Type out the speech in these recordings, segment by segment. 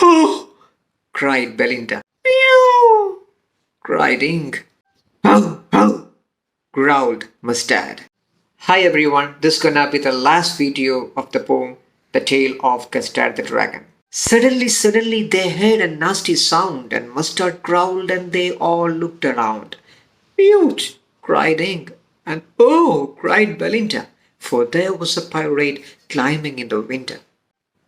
"Oh!" cried Belinda. "Meow!" cried Ink. "Pow! Pow!" growled Mustard. Hi everyone, this is gonna be the last video of the poem, The Tale of Custard the Dragon. Suddenly they heard a nasty sound and Mustard growled and they all looked around. "Mute!" cried Ink. And "Oh!" cried Belinda, for there was a pirate climbing in the window.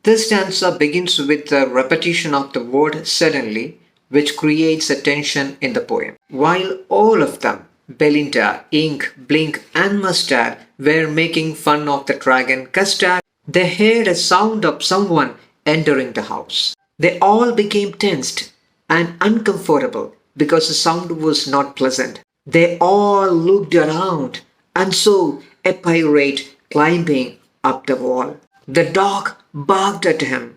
This stanza begins with the repetition of the word suddenly, which creates a tension in the poem. While all of them, Belinda, Ink, Blink, and Mustard, were making fun of the dragon Custard, they heard a sound of someone entering the house. They all became tensed and uncomfortable because the sound was not pleasant. They all looked around and saw a pirate climbing up the wall. The dog barked at him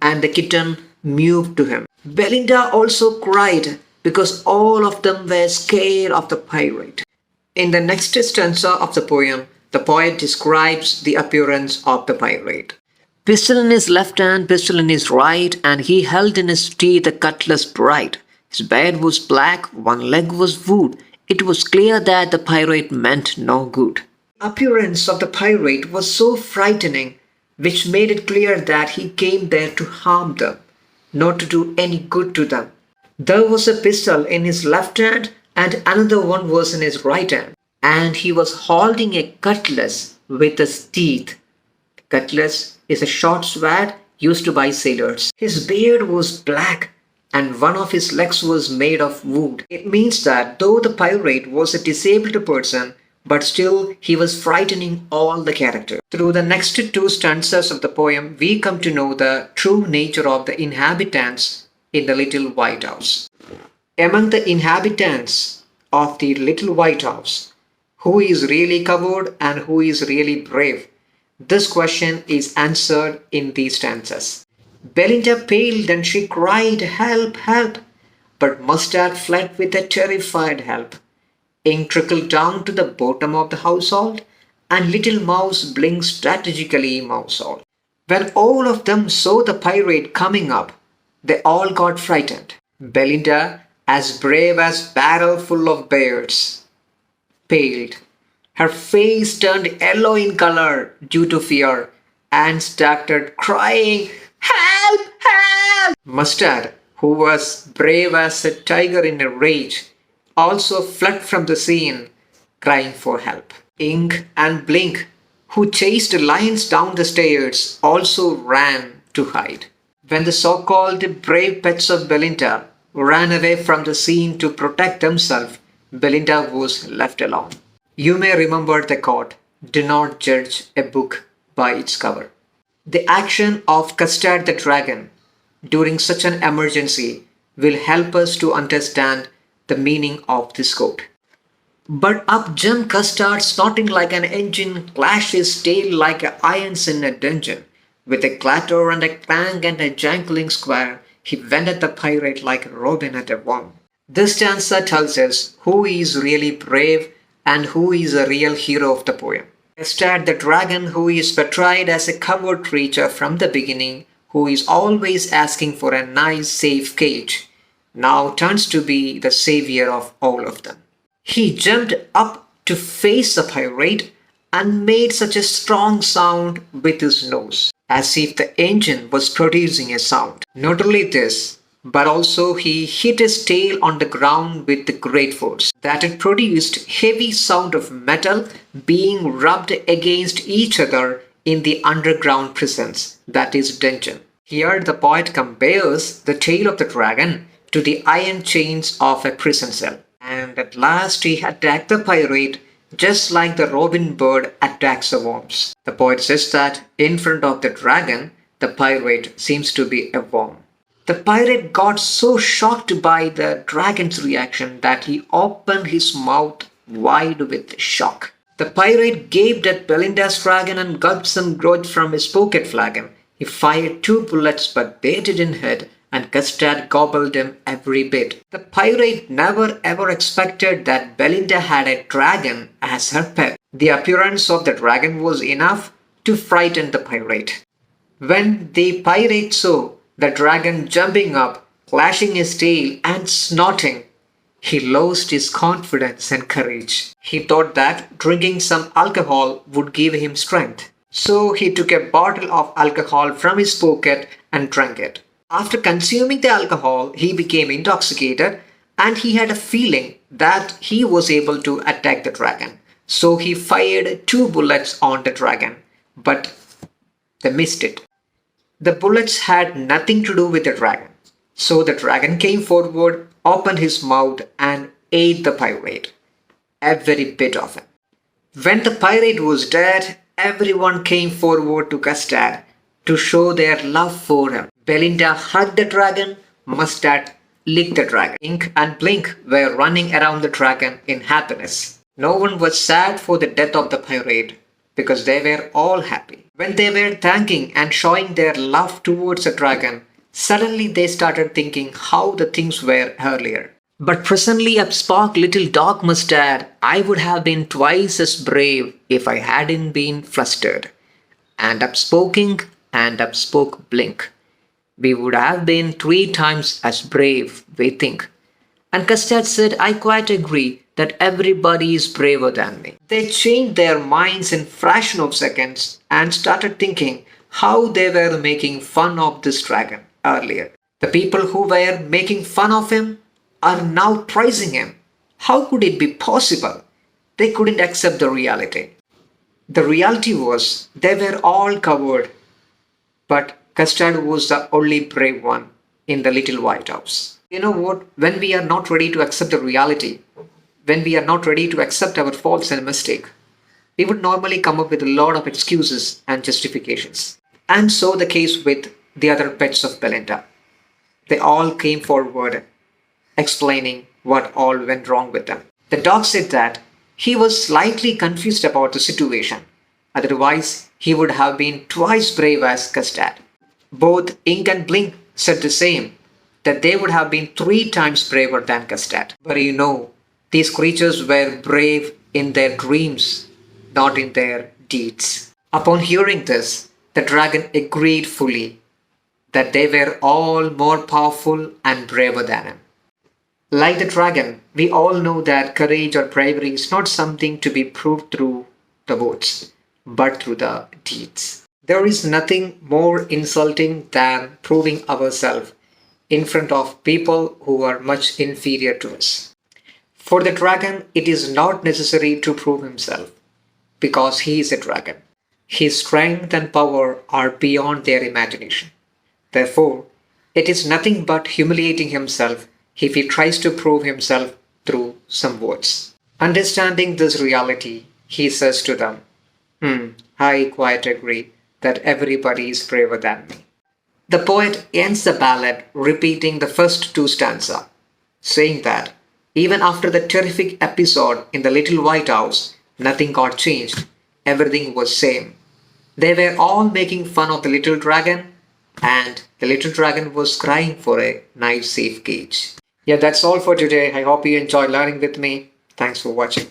and the kitten mewed to him. Belinda also cried because all of them were scared of the pirate. In the next stanza of the poem, the poet describes the appearance of the pirate. Pistol in his left hand, pistol in his right, and he held in his teeth a cutlass bright. His beard was black, one leg was wood. It was clear that the pirate meant no good. The appearance of the pirate was so frightening, which made it clear that he came there to harm them, not to do any good to them. There was a pistol in his left hand and another one was in his right hand, and he was holding a cutlass with his teeth. Cutlass is a short sword used by sailors. His beard was black and one of his legs was made of wood. It means that though the pirate was a disabled person, but still he was frightening all the characters. Through the next two stanzas of the poem, we come to know the true nature of the inhabitants in the Little White House. Among the inhabitants of the Little White House, who is really coward and who is really brave? This question is answered in these stanzas. Belinda paled and she cried, "Help, help!" But Mustard fled with a terrified help. Ink trickled down to the bottom of the household, and Little Mouse blinked strategically mousehole. When all of them saw the pirate coming up, they all got frightened. Belinda, as brave as barrel full of bears, paled. Her face turned yellow in color due to fear and started crying, "Help! Help!" Mustard, who was brave as a tiger in a rage, also fled from the scene, crying for help. Ink and Blink, who chased lions down the stairs, also ran to hide. When the so-called brave pets of Belinda ran away from the scene to protect themselves, Belinda was left alone. You may remember the quote, "Do not judge a book by its cover." The action of Custard the Dragon during such an emergency will help us to understand the meaning of this quote. But up jumped Custard, snorting like an engine, clashed his tail like irons in a dungeon. With a clatter and a clang and a jangling square, he went at the pirate like a robin at a worm. This stanza tells us who is really brave and who is a real hero of the poem. Custard the Dragon, who is portrayed as a coward creature from the beginning, who is always asking for a nice safe cage, now turns to be the savior of all of them. He jumped up to face the pirate and made such a strong sound with his nose, as if the engine was producing a sound. Not only this, but also he hit his tail on the ground with the great force, that it produced heavy sound of metal being rubbed against each other in the underground prisons, that is dungeon. Here the poet compares the tail of the dragon to the iron chains of a prison cell. And at last he attacked the pirate just like the robin bird attacks the worms. The poet says that in front of the dragon, the pirate seems to be a worm. The pirate got so shocked by the dragon's reaction that he opened his mouth wide with shock. The pirate gaped at Belinda's dragon and gulped some growth from his pocket flagon. He fired 2 bullets, but they didn't hit, and Custard gobbled him every bit. The pirate never ever expected that Belinda had a dragon as her pet. The appearance of the dragon was enough to frighten the pirate. When the pirate saw the dragon jumping up, clashing his tail, and snorting. He lost his confidence and courage. He thought that drinking some alcohol would give him strength. So he took a bottle of alcohol from his pocket and drank it. After consuming the alcohol, he became intoxicated and he had a feeling that he was able to attack the dragon. So he fired 2 bullets on the dragon, but they missed it. The bullets had nothing to do with the dragon. So the dragon came forward, opened his mouth, and ate the pirate. Every bit of him. When the pirate was dead, everyone came forward to Custard to show their love for him. Belinda hugged the dragon, Mustard licked the dragon. Ink and Blink were running around the dragon in happiness. No one was sad for the death of the pirate because they were all happy. When they were thanking and showing their love towards the dragon, suddenly they started thinking how the things were earlier. But presently up spoke little dog Mustard. I would have been twice as brave if I hadn't been flustered. And up spoke Ink and up spoke Blink. We would have been 3 times as brave, we think. And Custard said, I quite agree that everybody is braver than me. They changed their minds in fraction of seconds and started thinking how they were making fun of this dragon earlier. The people who were making fun of him are now praising him. How could it be possible? They couldn't accept the reality. The reality was they were all covered, but Custard was the only brave one in the little White House. You know what? When we are not ready to accept the reality, when we are not ready to accept our faults and mistake, we would normally come up with a lot of excuses and justifications. And so the case with the other pets of Belinda. They all came forward explaining what all went wrong with them. The dog said that he was slightly confused about the situation. Otherwise, he would have been twice brave as Custard. Both Ink and Blink said the same, that they would have been 3 times braver than Custard. But you know, these creatures were brave in their dreams, not in their deeds. Upon hearing this, the dragon agreed fully that they were all more powerful and braver than him. Like the dragon, we all know that courage or bravery is not something to be proved through the words, but through the deeds. There is nothing more insulting than proving ourselves in front of people who are much inferior to us. For the dragon, it is not necessary to prove himself because he is a dragon. His strength and power are beyond their imagination. Therefore, it is nothing but humiliating himself if he tries to prove himself through some words. Understanding this reality, he says to them, I quite agree that everybody is braver than me. The poet ends the ballad repeating the first 2 stanzas, saying that even after the terrific episode in the Little White House, nothing got changed. Everything was same. They were all making fun of the little dragon, and the little dragon was crying for a nice safe cage. Yeah, that's all for today. I hope you enjoyed learning with me. Thanks for watching.